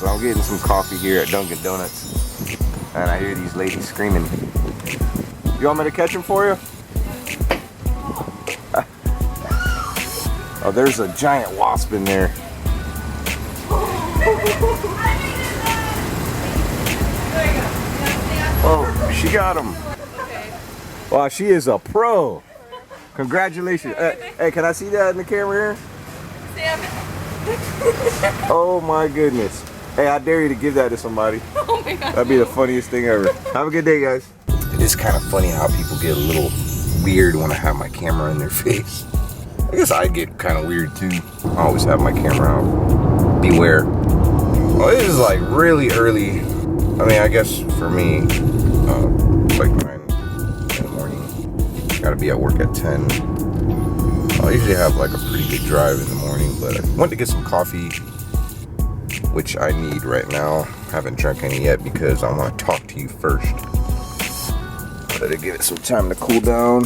So I'm getting some coffee here at Dunkin' Donuts, and I hear these ladies screaming. You want me to catch them for you? Oh, there's a giant wasp in there. Oh, she got him. Wow, she is a pro. Congratulations. Hey, can I see that in the camera here? Sam. Oh my goodness. Hey, I dare you to give that to somebody. Oh my God. That'd be the funniest thing ever. Have a good day, guys. It is kind of funny how people get a little weird when I have my camera in their face. I guess I get kind of weird too. I always have my camera out. Beware. Well, it is like really early. I mean, I guess for me, it's like 9 in the morning. Gotta be at work at 10. I usually have like a pretty good drive in the morning, but I went to get some coffee, which I need right now. Haven't drank any yet because I want to talk to you first. Let it give it some time to cool down.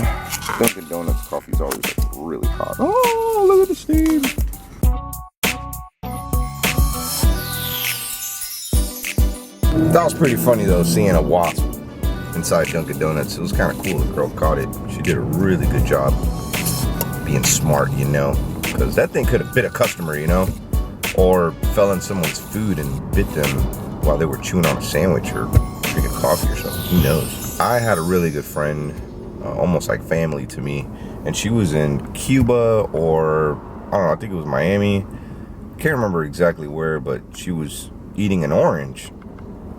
Dunkin' Donuts coffee's always like really hot. Oh, look at the steam. That was pretty funny though, seeing a wasp inside Dunkin' Donuts. It was kind of cool. The girl caught it. She did a really good job being smart, you know, because that thing could have bit a customer, you know, or fell in someone's food and bit them while they were chewing on a sandwich or drinking coffee or something. Who knows? I had a really good friend, almost like family to me, and she was in Cuba or I don't know, I think it was Miami. Can't remember exactly where, but she was eating an orange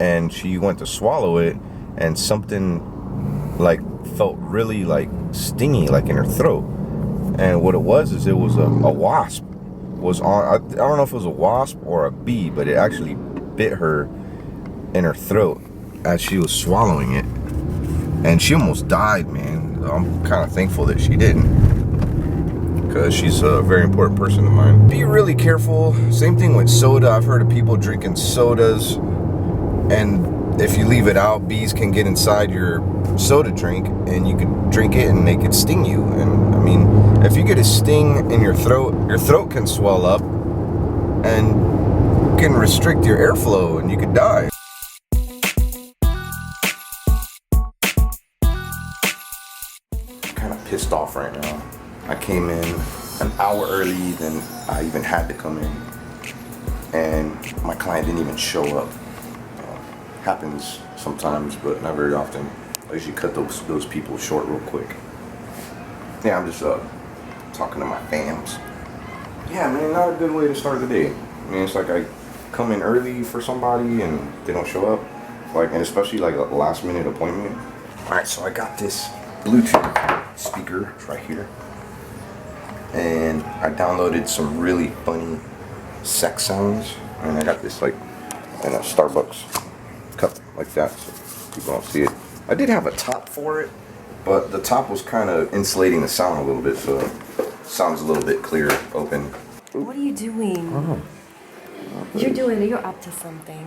and she went to swallow it and something like felt really like stingy, like in her throat. And what it was is it was a wasp was on, I don't know if it was a wasp or a bee, but it actually bit her in her throat as she was swallowing it. And she almost died, man. I'm kind of thankful that she didn't, because she's a very important person of mine. Be really careful. Same thing with soda. I've heard of people drinking sodas, and if you leave it out, bees can get inside your soda drink and you could drink it and they could sting you. And I mean, if you get a sting in your throat can swell up and can restrict your airflow and you could die. Kind of pissed off right now. I came in an hour early than I even had to come in, and my client didn't even show up. Happens sometimes, but not very often. I usually cut those people short real quick. Yeah, I'm just talking to my fams. Yeah, man, not a good way to start the day. I mean, it's like I come in early for somebody and they don't show up, like, and especially like a last minute appointment. All right, so I got this Bluetooth speaker right here, and I downloaded some really funny sex sounds, and I got this like in a Starbucks cup like that, so people don't see it. I did have a top for it, but the top was kind of insulating the sound a little bit, so it sounds a little bit clear, open. What are you doing? Oh. You're up to something.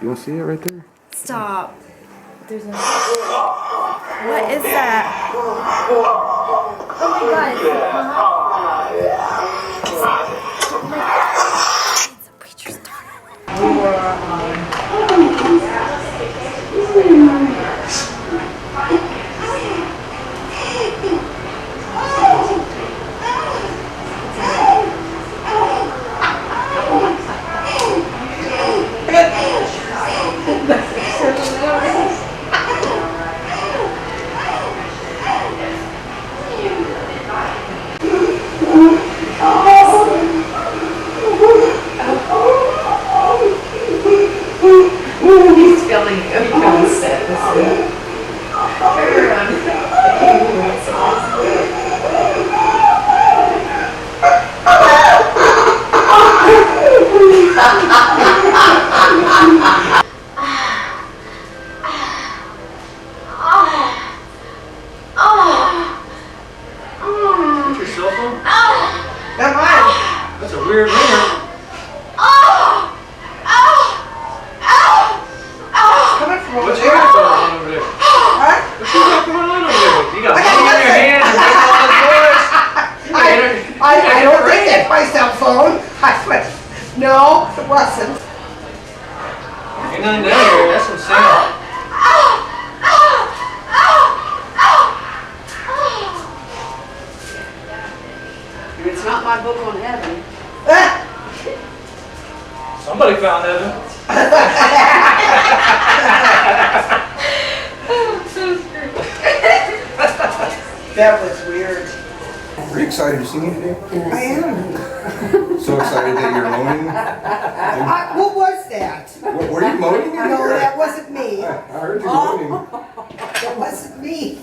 You want to see it right there? Stop. There's no. What is that? Oh my God. It's a preacher's daughter. He's filming you. Don't sit. Turn around. That's your cell phone? That's mine. That's a weird ringer. What's your going on over there? Huh? What's going on over there? You got phone in your hand and making all this noise. I don't think that's my cell phone. No. No, it wasn't. Ain't nothing down here. That's some sound. It's not my book on heaven. Somebody found heaven. That was weird. Are you excited to see me today? I am. So excited that you're moaning? What was that? Were you moaning in No, here? that wasn't me. I heard you moaning. That wasn't me.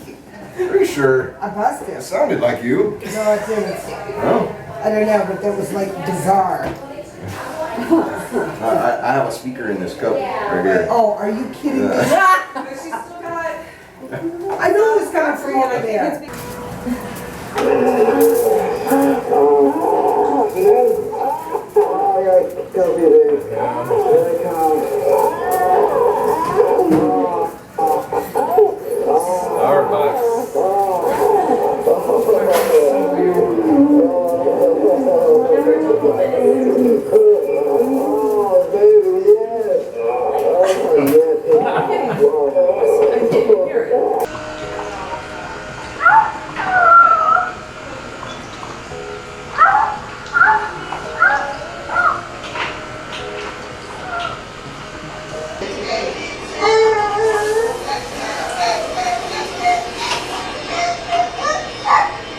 Are you sure? I It busted. sounded like you. No, it didn't. No? I don't know, but that was like bizarre. I have a speaker in this cup right here. Oh, are you kidding me? I knew it was coming from over there.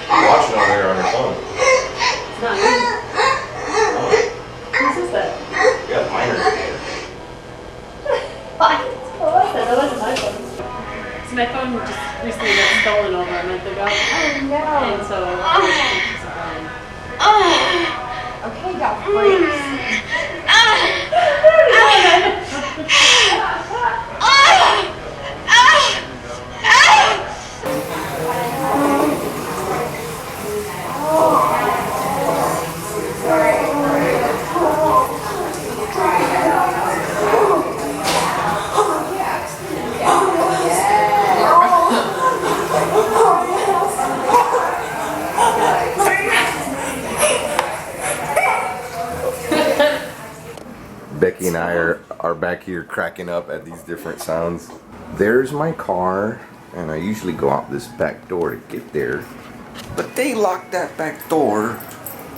Watching on there on your phone. It's not you. Whose is that? Yeah, mine are there. What? What was that? That wasn't my phone. So my phone just recently got stolen over a month ago. Oh no. And so Okay, y'all freaks. Becky and I are back here cracking up at these different sounds. There's my car, and I usually go out this back door to get there. But they locked that back door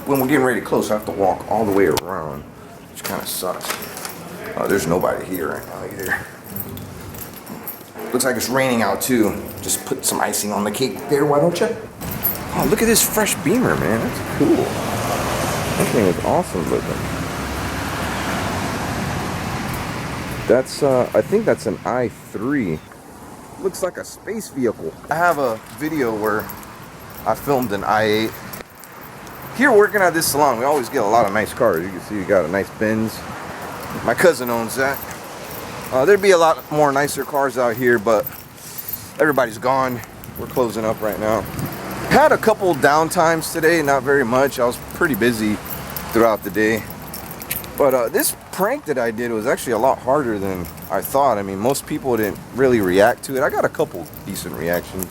when we're getting ready to close. I have to walk all the way around, which kind of sucks. There's nobody here right now either. Looks like it's raining out too. Just put some icing on the cake there, why don't you? Oh, look at this fresh Beamer, man. That's cool. That thing is awesome looking. That's, I think that's an i3. Looks like a space vehicle. I have a video where I filmed an i8. Here working at this salon, we always get a lot of nice cars. You can see we got a nice Benz. My cousin owns that. There'd be a lot more nicer cars out here, but everybody's gone. We're closing up right now. Had a couple downtimes today, not very much. I was pretty busy throughout the day. But this prank that I did was actually a lot harder than I thought. I mean, most people didn't really react to it. I got a couple decent reactions.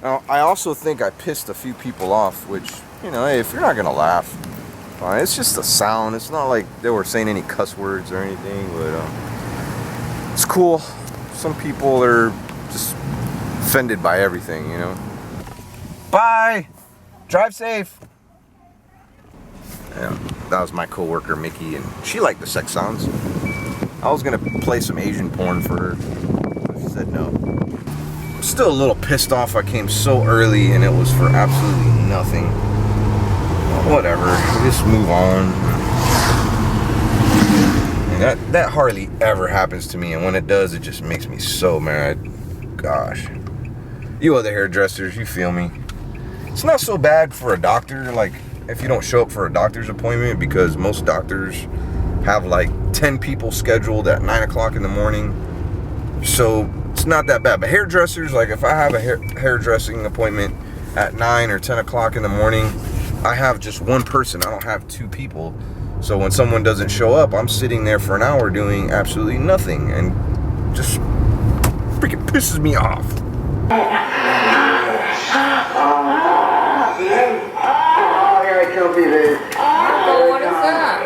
Now, I also think I pissed a few people off, which, you know, hey, if you're not gonna laugh, it's just a sound. It's not like they were saying any cuss words or anything, but it's cool. Some people are just offended by everything, you know. Bye! Drive safe! Yeah, that was my coworker Mickey, and she liked the sex sounds. I was gonna play some Asian porn for her, but she said no. I'm still a little pissed off I came so early and it was for absolutely nothing. Well, whatever, we just move on. And that hardly ever happens to me, and when it does, it just makes me so mad. Gosh. You other hairdressers, you feel me? It's not so bad for a doctor, like, if you don't show up for a doctor's appointment, because most doctors have like 10 people scheduled at 9 o'clock in the morning. So it's not that bad. But hairdressers, like if I have a hairdressing appointment at 9 or 10 o'clock in the morning, I have just one person. I don't have two people. So when someone doesn't show up, I'm sitting there for an hour doing absolutely nothing, and just freaking pisses me off. Oh, what is that?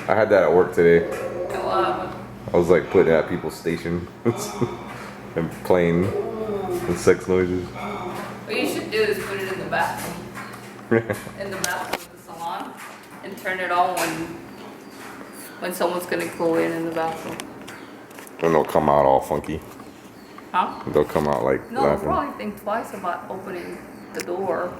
I had that at work today. Wow. I was like putting it at people's stations and playing the sex noises. What you should do is put it in the bathroom. In the bathroom of the salon. And turn it on when someone's gonna go in the bathroom. And they'll come out all funky. Huh? They'll come out like No, laughing. probably think twice about opening the door.